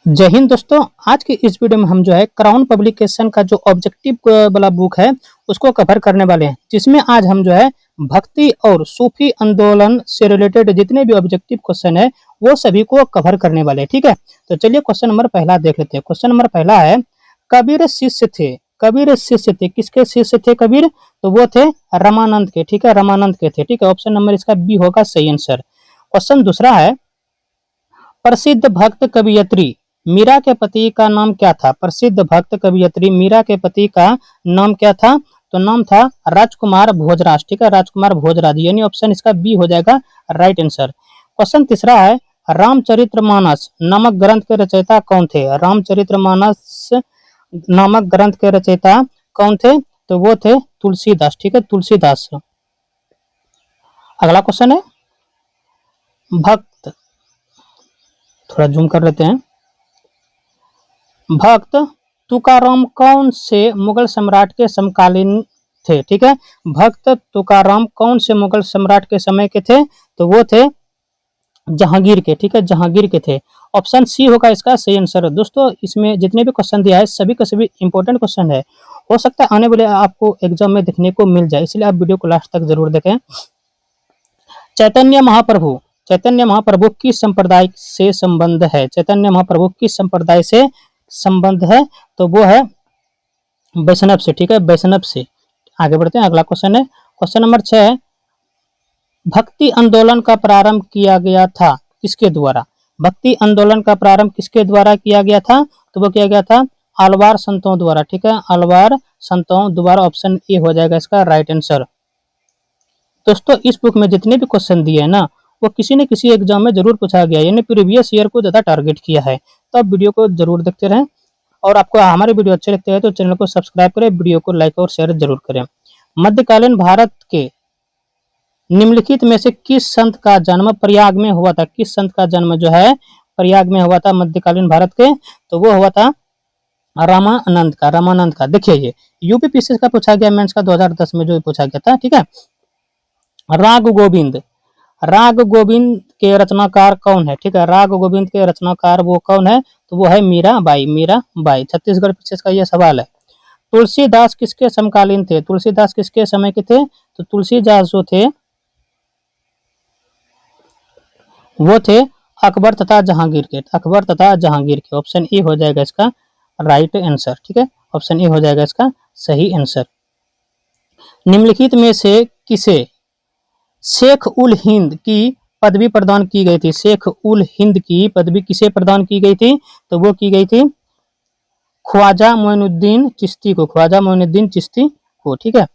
जय हिंद दोस्तों। आज की इस वीडियो में हम जो है क्राउन पब्लिकेशन का जो ऑब्जेक्टिव वाला बुक है उसको कवर करने वाले हैं, जिसमें आज हम जो है भक्ति और सूफी आंदोलन से रिलेटेड जितने भी ऑब्जेक्टिव क्वेश्चन है वो सभी को कवर करने वाले हैं। ठीक है, तो चलिए क्वेश्चन नंबर पहला देख लेते हैं। क्वेश्चन नंबर पहला है, कबीर शिष्य थे। कबीर शिष्य थे, किसके शिष्य थे कबीर? तो वो थे रामानंद के। ठीक है, रामानंद के थे। ठीक है, ऑप्शन नंबर इसका बी होगा सही आंसर। क्वेश्चन दूसरा है, प्रसिद्ध भक्त कवियत्री मीरा के पति का नाम क्या था? प्रसिद्ध भक्त कवियत्री मीरा के पति का नाम क्या था? तो नाम था राजकुमार भोजराज। ठीक है, राजकुमार भोजराज, यानी ऑप्शन इसका बी हो जाएगा राइट आंसर। क्वेश्चन तीसरा है, रामचरितमानस नामक ग्रंथ के रचयिता कौन थे? रामचरितमानस नामक ग्रंथ के रचयिता कौन थे? तो वो थे तुलसीदास। ठीक है, तुलसीदास। अगला क्वेश्चन है, भक्त, थोड़ा जूम कर लेते हैं। भक्त तुकाराम कौन से मुगल सम्राट के समकालीन थे? ठीक है, भक्त तुकाराम कौन से मुगल सम्राट के समय के थे? तो वो थे जहांगीर के। ठीक है, जहांगीर के थे। ऑप्शन सी होगा इसका सही आंसर। दोस्तों, इसमें जितने भी क्वेश्चन दिया है सभी का सभी इंपॉर्टेंट क्वेश्चन है, हो सकता है आने वाले आपको एग्जाम में देखने को मिल जाए, इसलिए आप वीडियो को लास्ट तक जरूर देखें। चैतन्य महाप्रभु, चैतन्य महाप्रभु किस संप्रदाय से संबंध है? चैतन्य महाप्रभु किस संप्रदाय से संबंध है? तो वो है वैष्णव से। ठीक है, वैष्णव से। आगे बढ़ते हैं, अगला क्वेश्चन है क्वेश्चन नंबर 6, भक्ति आंदोलन का प्रारंभ किया गया था किसके द्वारा? भक्ति आंदोलन का प्रारंभ किसके द्वारा किया गया था? तो वो किया गया था आलवार संतों द्वारा। ठीक है, आलवार संतों द्वारा। ऑप्शन ए हो जाएगा इसका राइट आंसर। दोस्तों, इस बुक में जितने भी क्वेश्चन दिए हैं ना वो किसी न किसी एग्जाम में जरूर पूछा गया है, यानी प्रीवियस ईयर को ज्यादा टारगेट किया है। तो आप वीडियो को जरूर देखते रहें, और आपको हमारे वीडियो अच्छे लगते हैं तो चैनल को सब्सक्राइब करें, वीडियो को लाइक और शेयर जरूर करें। मध्यकालीन भारत के निम्नलिखित में से किस संत का जन्म प्रयाग में हुआ था? किस संत का जन्म जो है प्रयाग में हुआ था मध्यकालीन भारत के? तो वो हुआ था रामानंद का। रामानंद का। देखिए, ये यूपी पीसीएस का पूछा गया, मेंस का 2010 में जो पूछा गया था। ठीक है, राग गोविंद, राग गोविंद के रचनाकार कौन है? ठीक है, राग गोविंद के रचनाकार वो कौन है? तो वो है मीराबाई। मीराबाई। छत्तीसगढ़ पीसीएस का यह सवाल है। तुलसीदास किसके समकालीन थे? तुलसीदास किसके समय के थे? तो तुलसीदास जो थे वो थे अकबर तथा जहांगीर के। अकबर तथा जहांगीर के। ऑप्शन ए हो जाएगा इसका राइट आंसर। ठीक है, ऑप्शन ए हो जाएगा इसका सही आंसर। निम्नलिखित में से किसे शेख उल हिंद की पदवी प्रदान की गई थी? शेख उल हिंद की पदवी किसे प्रदान की गई थी? तो वो की गई थी ख्वाजा मोइनुद्दीन चिश्ती को। ख्वाजा मोइनुद्दीन चिश्ती को। ठीक है,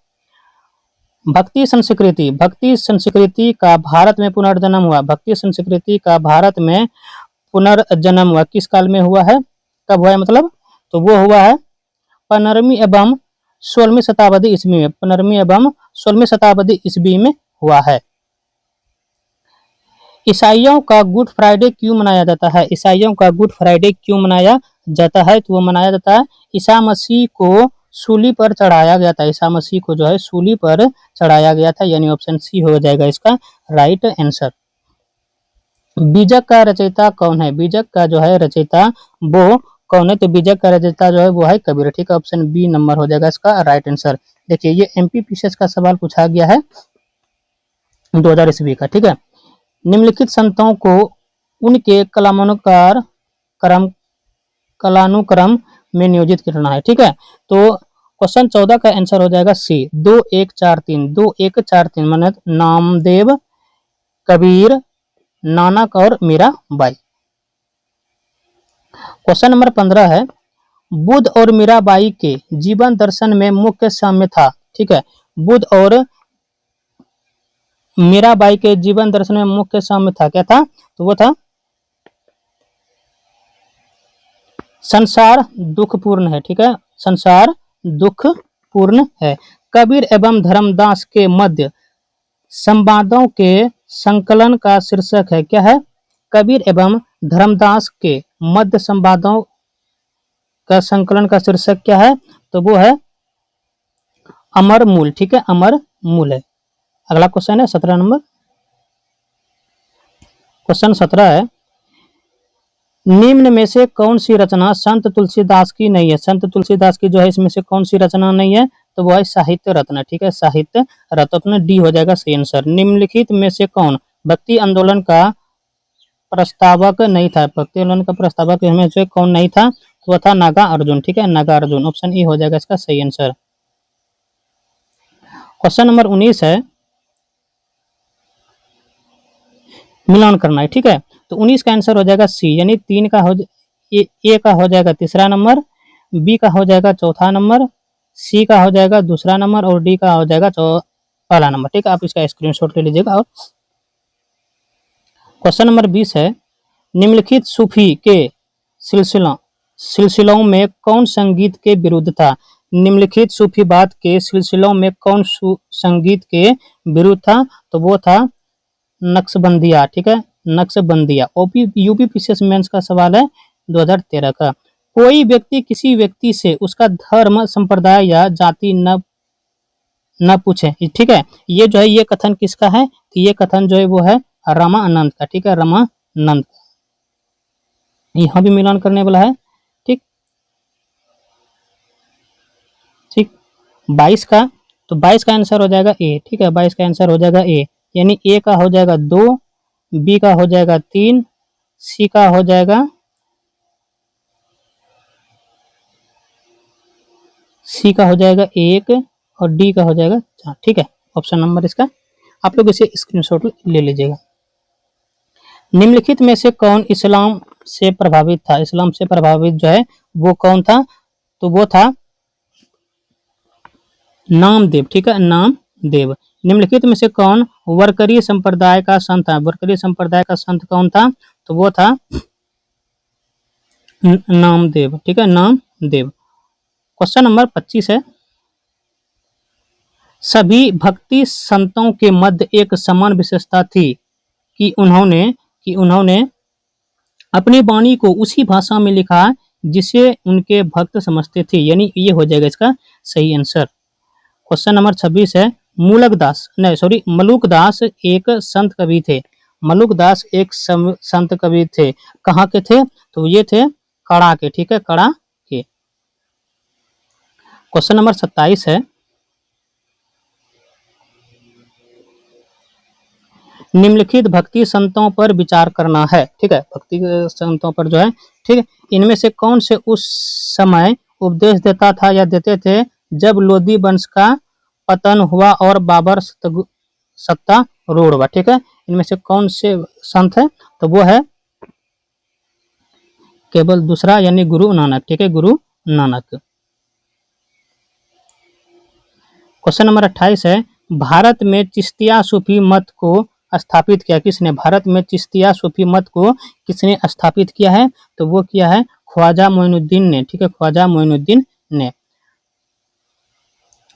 भक्ति संस्कृति, भक्ति संस्कृति का भारत में पुनर्जन्म हुआ। भक्ति संस्कृति का भारत में पुनर्जन्म हुआ किस काल में हुआ है? कब हुआ है मतलब? तो वो हुआ है 15वीं एवं 16वीं शताब्दी ईस्वी में। 15वीं एवं 16वीं शताब्दी ईस्वी में हुआ है। ईसाइयों का गुड फ्राइडे क्यों मनाया जाता है? ईसाइयों का गुड फ्राइडे क्यों मनाया जाता है? तो वो मनाया जाता है ईसा मसीह को सूली पर चढ़ाया गया था। ईसा मसीह को जो है सूली पर चढ़ाया गया था, यानी ऑप्शन सी हो जाएगा इसका राइट आंसर। बीजक का रचयिता कौन है? बीजक का जो है रचयिता वो कौन है? तो बीजक का रचयिता जो है वो है कबीर। ठीक है, ऑप्शन बी नंबर हो जाएगा इसका राइट आंसर। देखिए, ये एमपी पीसीएस का सवाल पूछा गया है 2000 ईस्वी का। ठीक है, निम्नलिखित संतों को उनके कालानुक्रम में नियोजित करना है। ठीक है, तो क्वेश्चन 14 का आंसर हो जाएगा सी 2143। 2143 माने नामदेव, कबीर, नानक और मीराबाई। क्वेश्चन नंबर 15 है, बुद्ध और मीराबाई के जीवन दर्शन में मुख्य साम्य था। ठीक है, बुद्ध और मीराबाई के जीवन दर्शन में मुख्य साम्य था। क्या था? तो वो था संसार दुखपूर्ण है। ठीक है, संसार दुखपूर्ण है। कबीर एवं धर्मदास के मध्य संवादों के संकलन का शीर्षक है। क्या है? कबीर एवं धर्मदास के मध्य संवादों का संकलन का शीर्षक क्या है? तो वो है अमर मूल। ठीक है, अमर मूल है। अगला क्वेश्चन है 17 नंबर। क्वेश्चन 17 है, निम्न में से कौन सी रचना संत तुलसीदास की नहीं है? संत तुलसीदास की जो है इसमें से कौन सी रचना नहीं है? तो वो है साहित्य रत्न, ठीक है, साहित्य रत्न, डी हो जाएगा सही आंसर। निम्नलिखित में से कौन भक्ति आंदोलन का प्रस्तावक नहीं था? भक्ति आंदोलन का प्रस्तावक में से कौन नहीं था? तो वह था नागार्जुन, ठीक है, नागार्जुन, ऑप्शन ए हो जाएगा इसका सही आंसर। क्वेश्चन नंबर 19 है, मिलान करना है, ठीक है। तो 19 का आंसर हो जाएगा सी, यानी 3 का हो ए का हो जाएगा तीसरा नंबर, बी का हो जाएगा चौथा नंबर, सी का हो जाएगा दूसरा नंबर और डी का हो जाएगा पहला नंबर, ठीक है। आप इसका स्क्रीनशॉट ले लीजिएगा। और क्वेश्चन नंबर 20 है, निम्नलिखित सूफी के सिलसिलों में कौन संगीत के विरुद्ध था? निम्नलिखित सूफीवाद के सिलसिलों में कौन संगीत के विरुद्ध था? तो वो था नक्शबंदिया, ठीक है, नक्शबंदिया। यूपी पीसीएस मेंस का सवाल है 2013 का। कोई व्यक्ति किसी व्यक्ति से उसका धर्म, संप्रदाय या जाति न पूछे, ठीक है। ये जो है ये कथन किसका है? तो ये कथन जो है वो है रामानंद का, ठीक है, रामानंद। यहाँ भी मिलान करने वाला है, ठीक ठीक। 22 का, तो 22 का आंसर हो जाएगा ए, ठीक है, 22 का आंसर हो जाएगा ए, यानी ए का हो जाएगा 2, बी का हो जाएगा 3, सी का हो जाएगा सी का हो जाएगा 1 और डी का हो जाएगा 4, ठीक है, ऑप्शन नंबर इसका। आप लोग इसे स्क्रीनशॉट ले लीजिएगा। निम्नलिखित में से कौन इस्लाम से प्रभावित था? इस्लाम से प्रभावित जो है वो कौन था? तो वो था नामदेव, ठीक है, नामदेव। निम्नलिखित में से कौन वरकरी संप्रदाय का संत था? वरकरी संप्रदाय का संत कौन था? तो वो था नामदेव, ठीक है, नामदेव। क्वेश्चन नंबर 25 है, सभी भक्ति संतों के मध्य एक समान विशेषता थी कि उन्होंने अपनी वाणी को उसी भाषा में लिखा जिसे उनके भक्त समझते थे, यानी ये हो जाएगा इसका सही आंसर। क्वेश्चन नंबर 26 है, मलुकदास एक संत कवि थे। मलुकदास एक संत कवि थे, कहाँ के थे? तो ये थे कड़ा के, ठीक है, कड़ा के। क्वेश्चन नंबर 27 है, निम्नलिखित भक्ति संतों पर विचार करना है, ठीक है, भक्ति संतों पर जो है, ठीक है, इनमें से कौन से उस समय उपदेश देता था या देते थे जब लोदी वंश का पतन हुआ और बाबर सत्तारूढ़ हुआ, ठीक है। इनमें से कौन से संत है? तो वो है केवल दूसरा, यानी गुरु नानक, ठीक है, गुरु नानक। क्वेश्चन नंबर 28 है, भारत में चिश्तिया सूफी मत को स्थापित किया किसने? भारत में चिश्तिया सूफी मत को किसने स्थापित किया है? तो वो किया है ख्वाजा मोइनुद्दीन ने, ठीक है, ख्वाजा मोइनुद्दीन ने।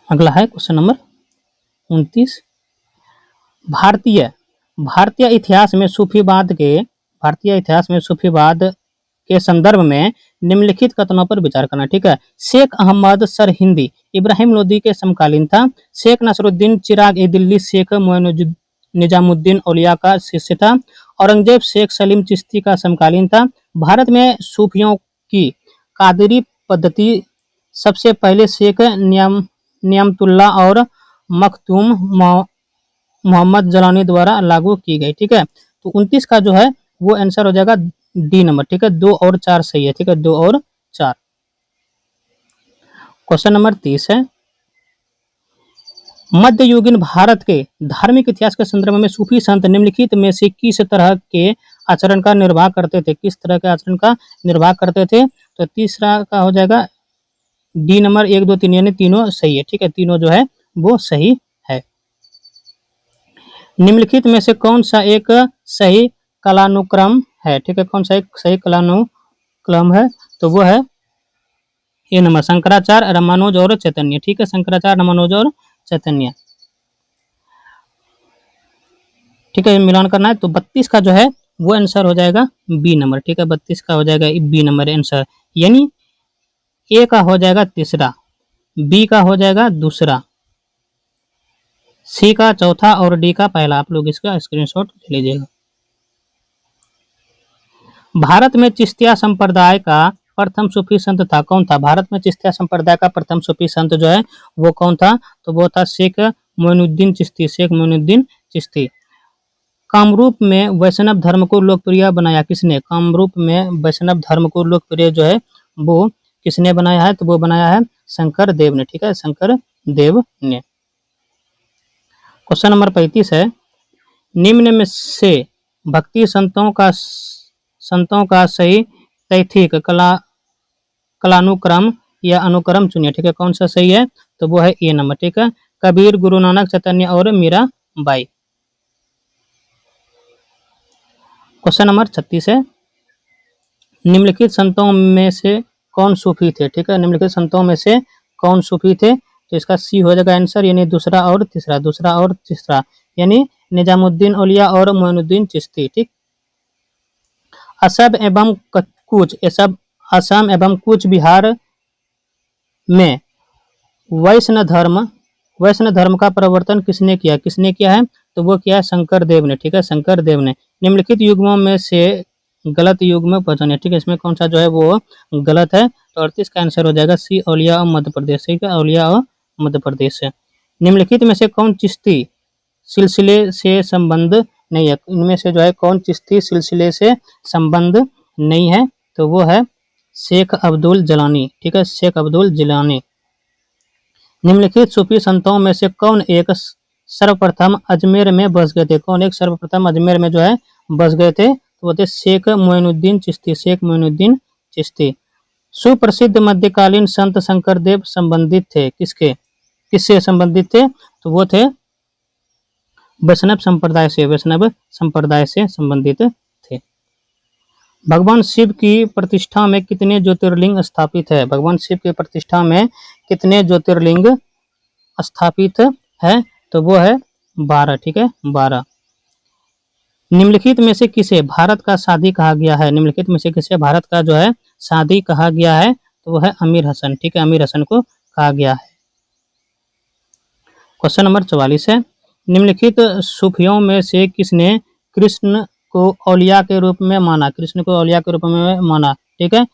अगला है क्वेश्चन नंबर 29, भारतीय इतिहास में सूफीवाद के संदर्भ में निम्नलिखित कथनों पर विचार करना, ठीक है। शेख अहमद सरहिंदी इब्राहिम लोदी के समकालीन था। शेख नसरुद्दीन चिराग ए दिल्ली शेख निजामुद्दीन औलिया का शिष्य था। औरंगजेब शेख सलीम चिश्ती का समकालीन था। भारत में सूफियों की कादरी पद्धति सबसे पहले शेख नियामतुल्ला और मखदूम मोहम्मद जलानी द्वारा लागू की गई, ठीक है। तो 29 का जो है वो आंसर हो जाएगा डी नंबर, ठीक है, 2 और 4 सही है, ठीक है, 2 और 4। क्वेश्चन नंबर 30 है, मध्ययुगीन भारत के धार्मिक इतिहास के संदर्भ में सूफी संत निम्नलिखित में से किस तरह के आचरण का निर्वाह करते थे? किस तरह के आचरण का निर्वाह करते थे? तो तीसरा का हो जाएगा डी नंबर, 1 2 3, यानी तीनों सही है, ठीक है, तीनों जो है वो सही है। निम्नलिखित में से कौन सा एक सही कालानुक्रम है? ठीक है, कौन सा एक सही कालानुक्रम है? तो वो है ये नंबर, शंकराचार्य, रामानुज और चैतन्य, ठीक है, शंकराचार्य, रामानुज और चैतन्य, ठीक है, मिलान करना है। तो 32 का जो है वो आंसर हो जाएगा बी नंबर, ठीक है, 32 का हो जाएगा बी नंबर आंसर, यानी ए का हो जाएगा तीसरा, बी का हो जाएगा दूसरा, सी का चौथा और डी का पहला। आप लोग इसका स्क्रीनशॉट ले लीजिएगा। भारत में चिश्तिया संप्रदाय का प्रथम सूफी संत था, कौन था? भारत में चिश्तिया संप्रदाय का प्रथम सूफी संत जो है वो कौन था? तो वो था शेख मोइनुद्दीन चिश्ती, शेख मोइनुद्दीन चिश्ती। कामरूप में वैष्णव धर्म को लोकप्रिय बनाया किसने? कामरूप में वैष्णव धर्म को लोकप्रिय जो है वो किसने बनाया है? तो वो बनाया है शंकर देव ने, ठीक है, शंकर देव ने। क्वेश्चन नंबर 35 है, निम्न में से भक्ति संतों का सही तैथिक कलानुक्रम या अनुक्रम चुनिए, ठीक है, कौन सा सही है? तो वो है ए नंबर, ठीक है, कबीर, गुरु नानक, चैतन्य और मीरा बाई। क्वेश्चन नंबर 36 है, निम्नलिखित संतों में से कौन सूफी थे? ठीक है, निम्नलिखित संतों में से कौन सूफी थे? तो इसका सी हो जाएगा आंसर, यानी दूसरा और तीसरा, यानी निजामुद्दीन औलिया और मोइनुद्दीन चिश्ती, ठीक। असम एवं कूच, असम एवं कूच बिहार में वैष्णव धर्म का प्रवर्तन किसने किया है? तो वो किया है शंकर देव ने, ठीक है, शंकर देव ने। निम्नलिखित युग्मों में से गलत युग्म पहचानिए, ठीक है, इसमें कौन सा जो है वो गलत है? तो 38 का आंसर हो जाएगा सी, औलिया और मध्य प्रदेश, ठीक है, औलिया और मध्य प्रदेश से। निम्नलिखित में से कौन चिश्ती सिलसिले से संबंध नहीं है? इनमें से जो है कौन चिश्ती सिलसिले से संबंध नहीं है? तो वो है शेख अब्दुल जिलानी, ठीक है, शेख अब्दुल जिलानी। निम्नलिखित सूफी संतों में से कौन एक सर्वप्रथम अजमेर में बस गए थे? कौन एक सर्वप्रथम अजमेर में जो है बस गए थे? तो वो थे शेख मोइनुद्दीन चिश्ती, शेख मोइनुद्दीन चिश्ती। सुप्रसिद्ध मध्यकालीन संत शंकरदेव संबंधित थे किससे संबंधित थे? तो वो थे वैष्णव संप्रदाय से संबंधित थे। भगवान शिव की प्रतिष्ठा में कितने ज्योतिर्लिंग स्थापित है? भगवान शिव की प्रतिष्ठा में कितने ज्योतिर्लिंग स्थापित है? तो वो है 12, ठीक है, 12। निम्नलिखित में से किसे भारत का साधी कहा गया है? निम्नलिखित में से किसे भारत का जो है साधी कहा गया है? तो वो है अमीर हसन, ठीक है, अमीर हसन को कहा गया है। क्वेश्चन नंबर 44 है, निम्नलिखित सूफियों में से किसने कृष्ण को औलिया के रूप में माना? कृष्ण को औलिया के रूप में माना, ठीक है,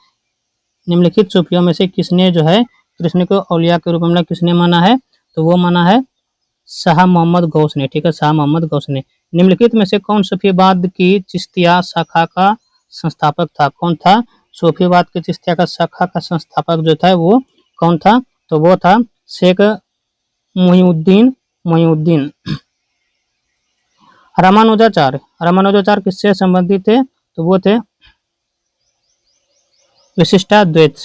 निम्नलिखित सूफियों में से किसने जो है कृष्ण को औलिया के रूप में किसने माना है? तो वो माना है शाह मोहम्मद गौस ने, ठीक है, शाह मोहम्मद गौस ने। निम्नलिखित में से कौन सूफीवाद की चिश्तिया शाखा का संस्थापक था? कौन था सूफीवाद की चिश्तिया का शाखा का संस्थापक जो था वो कौन था? तो वो था शेख मोहिउद्दीन। रामानुजाचार्य किससे संबंधित थे? तो वो थे विशिष्टाद्वैत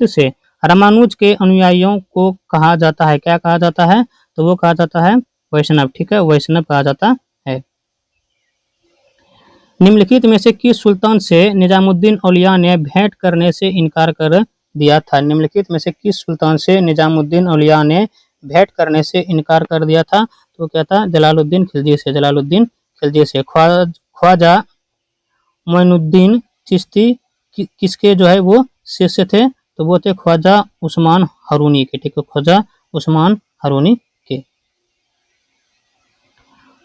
से। रामानुज के अनुयायियों को कहा जाता है, क्या कहा जाता है? तो वो कहा जाता है वैष्णव, ठीक है, वैष्णव कहा जाता है। निम्नलिखित में से किस सुल्तान से निजामुद्दीन औलिया ने भेंट करने से इनकार कर दिया था? निम्नलिखित में से किस सुल्तान से निजामुद्दीन औलिया ने भेंट करने से इनकार कर दिया था? तो क्या था? जलालुद्दीन खिलजी से। ख्वाजा मोइनुद्दीन चिश्ती किसके जो है वो शिष्य थे? तो वो थे ख्वाजा उस्मान हारूनी के, ठीक है, ख्वाजा उस्मान हारूनी के।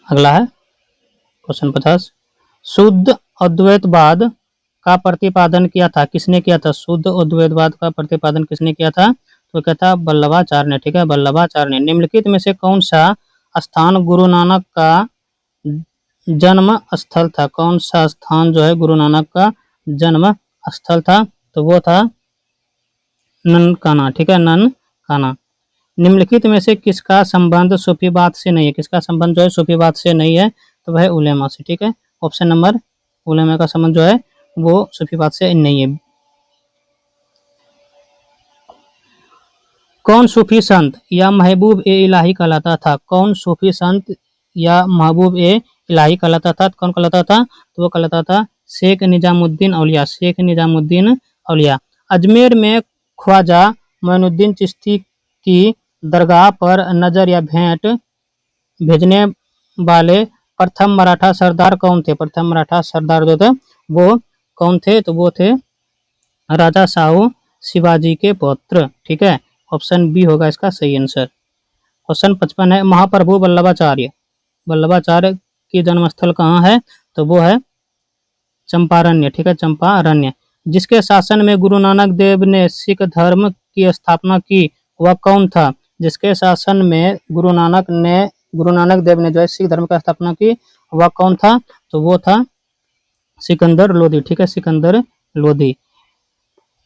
अगला है क्वेश्चन 50, शुद्ध अद्वैतवाद का प्रतिपादन किया था, किसने किया था? शुद्ध अद्वैतवाद का प्रतिपादन किसने किया था? तो क्या था? वल्लभाचार्य ने, ठीक है, वल्लभाचार्य ने। निम्नलिखित में से कौन सा स्थान गुरु नानक का जन्म स्थल था? कौन सा स्थान जो है गुरु नानक का जन्म स्थल था? तो वो था ननकाना, ठीक है, ननकाना। निम्नलिखित में से किसका संबंध सूफीवाद से नहीं है? किसका संबंध जो है सूफीवाद से नहीं है? तो वह उलेमा से, ठीक है, ऑप्शन नंबर उलेमा का संबंध जो है वो सूफीवाद से नहीं है। कौन सूफी संत या महबूब ए इलाही कहलाता था? कौन सूफी संत या महबूब ए इलाही कहलाता था? कौन कहलाता था? तो वो कहलाता था शेख निजामुद्दीन औलिया, शेख निजामुद्दीन औलिया। अजमेर में ख्वाजा मोइनुद्दीन चिश्ती की दरगाह पर नजर या भेंट भेजने वाले प्रथम मराठा सरदार कौन थे? प्रथम मराठा सरदार जो थे वो कौन थे? तो वो थे राजा साहू शिवाजी के पुत्र, ठीक है, ऑप्शन बी होगा इसका सही आंसर। क्वेश्चन 55 है, महाप्रभु वल्लभाचार्य की जन्मस्थल कहाँ है? तो वो है चंपारण्य, ठीक है, चंपारण्य। जिसके शासन में गुरु नानक देव ने सिख धर्म की स्थापना की, वह कौन था? जिसके शासन में गुरु नानक देव ने जो है सिख धर्म की स्थापना की, वह कौन था? तो वो था सिकंदर लोधी, ठीक है, सिकंदर लोधी।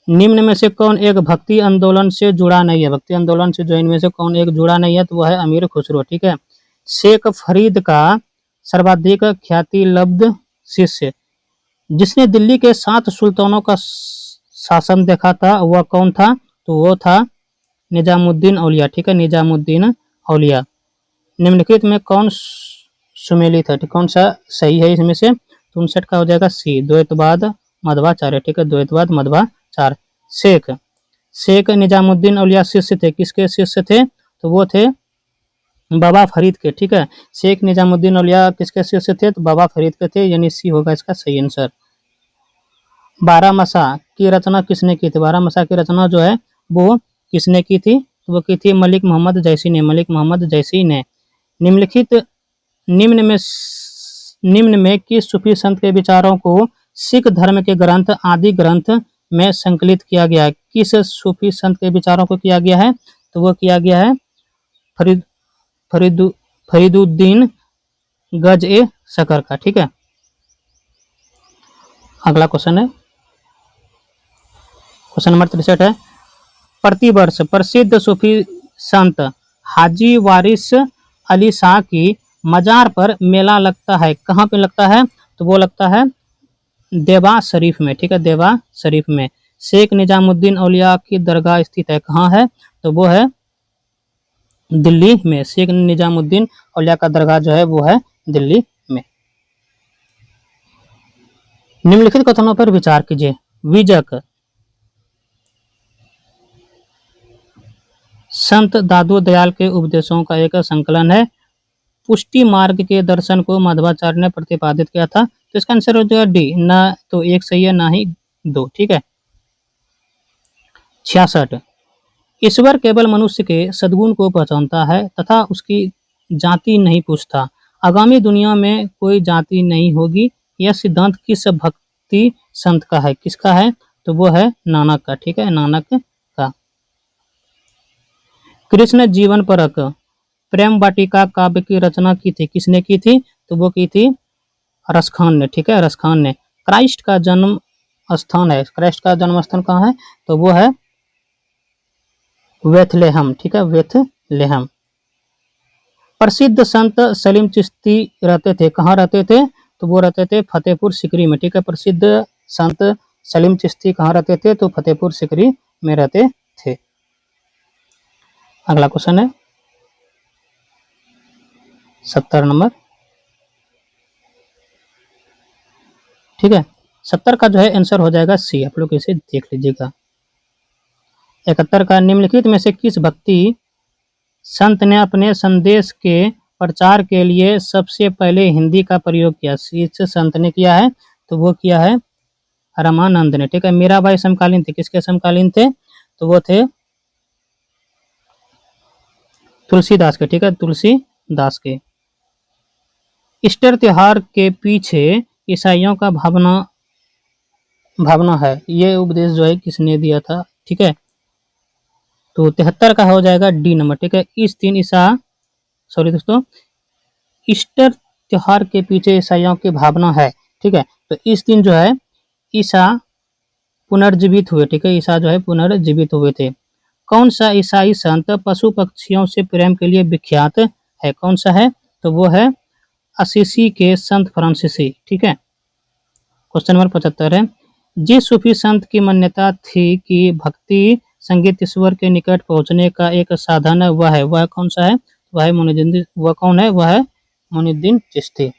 निम्न में से कौन एक भक्ति आंदोलन से जुड़ा नहीं है? भक्ति आंदोलन से जो इनमें से कौन एक जुड़ा नहीं है? तो वह है अमीर खुसरो, ठीक है। शेख फरीद का सर्वाधिक ख्याति लब्ध शिष्य जिसने दिल्ली के 7 सुल्तानों का शासन देखा था, वह कौन था? तो वो था निजामुद्दीन औलिया, ठीक है, निजामुद्दीन औलिया। निम्नलिखित में कौन सुमेलित है? कौन सा सही है इसमें से? 59 का हो जाएगा सी, द्वैतवाद मध्वाचार्य, ठीक है, द्वैतवाद मध्वाचार्य। शेख निजामुद्दीन औलिया शिष्य थे, किसके शिष्य थे? तो वो थे बाबा फरीद के, ठीक है। शेख निजामुद्दीन औलिया किसके शिष्य थे? तो बाबा फरीद के थे, यानी सी होगा इसका सही आंसर। बारहमासा की रचना किसने की थी? बारहमासा की रचना जो है वो किसने की थी? तो वो की थी मलिक मोहम्मद जैसी ने, मलिक मोहम्मद जैसी ने। निम्न में किस सूफी संत के विचारों को सिख धर्म के ग्रंथ आदि ग्रंथ में संकलित किया गया है? किस सूफी संत के विचारों को किया गया है? तो वो किया गया है फरीदुद्दीन गज ए शकर का, ठीक है। अगला क्वेश्चन है, क्वेश्चन नंबर 63 है। प्रतिवर्ष प्रसिद्ध सूफी संत हाजी वारिस अली शाह की मजार पर मेला लगता है, कहाँ पे लगता है? तो वो लगता है देवा शरीफ में, ठीक है, देवा शरीफ में। शेख निजामुद्दीन औलिया की दरगाह स्थित है, कहाँ है? तो वो है दिल्ली में। शेख निजामुद्दीन औलिया का दरगाह जो है वो है दिल्ली में। निम्नलिखित कथनों पर विचार कीजिए। विजक संत दादू दयाल के उपदेशों का एक संकलन है। पुष्टि मार्ग के दर्शन को मध्वाचार्य ने प्रतिपादित किया था, तो इसका आंसर हो जाएगा डी, ना तो एक सही है ना ही 2, ठीक है। 66 ईश्वर केवल मनुष्य के सद्गुण को पहचानता है तथा उसकी जाति नहीं पूछता। आगामी दुनिया में कोई जाति नहीं होगी। यह सिद्धांत किस भक्ति संत का है? किसका है? तो वो है नानक का, ठीक है, नानक का। कृष्ण जीवन परक प्रेम वाटिका काव्य की रचना की थी, किसने की थी? तो वो की थी रसखान ने, ठीक है, रसखान ने। क्राइस्ट का जन्म स्थान है, क्राइस्ट का जन्म स्थान कहाँ है? तो वो है वेथलेहम, ठीक है, वेथलेहम। प्रसिद्ध संत सलीम चिश्ती रहते थे, कहाँ रहते थे? तो वो रहते थे फतेहपुर सिकरी में, ठीक है। प्रसिद्ध संत सलीम चिश्ती कहाँ रहते थे? तो फतेहपुर सिकरी में रहते थे। अगला क्वेश्चन है 70 नंबर, ठीक है। 70 का जो है आंसर हो जाएगा सी, आप लोग इसे देख लीजिएगा। 71 का निम्नलिखित में से किस भक्ति संत ने अपने संदेश के प्रचार के लिए सबसे पहले हिंदी का प्रयोग किया? इस संत ने किया है, तो वो किया है रामानंद ने, ठीक है। मीराबाई समकालीन थे, किसके समकालीन थे? तो वो थे तुलसीदास के, ठीक है, तुलसीदास के। ईस्टर त्योहार के पीछे ईसाइयों का भावना है, ये उपदेश जो है किसने दिया था? ठीक है, तो 73 का हो जाएगा डी नंबर, ठीक है। इस दिन दोस्तों, ईस्टर त्योहार के पीछे ईसाइयों की भावना है, ठीक है। तो इस दिन जो है ईसा पुनर्जीवित हुए, ठीक है, ईसा जो है पुनर्जीवित हुए थे। कौन सा ईसाई संत पशु पक्षियों से प्रेम के लिए विख्यात है? कौन सा है? तो वो है असीसी के संत फ्रांसीसी, ठीक है। क्वेश्चन नंबर 75 है। जिस सूफी संत की मान्यता थी कि भक्ति संगीत ईश्वर के निकट पहुंचने का एक साधन है, वह कौन सा है? वह है मुनीद्दीन, वह कौन है? वह है मुनीद्दीन चिश्ती।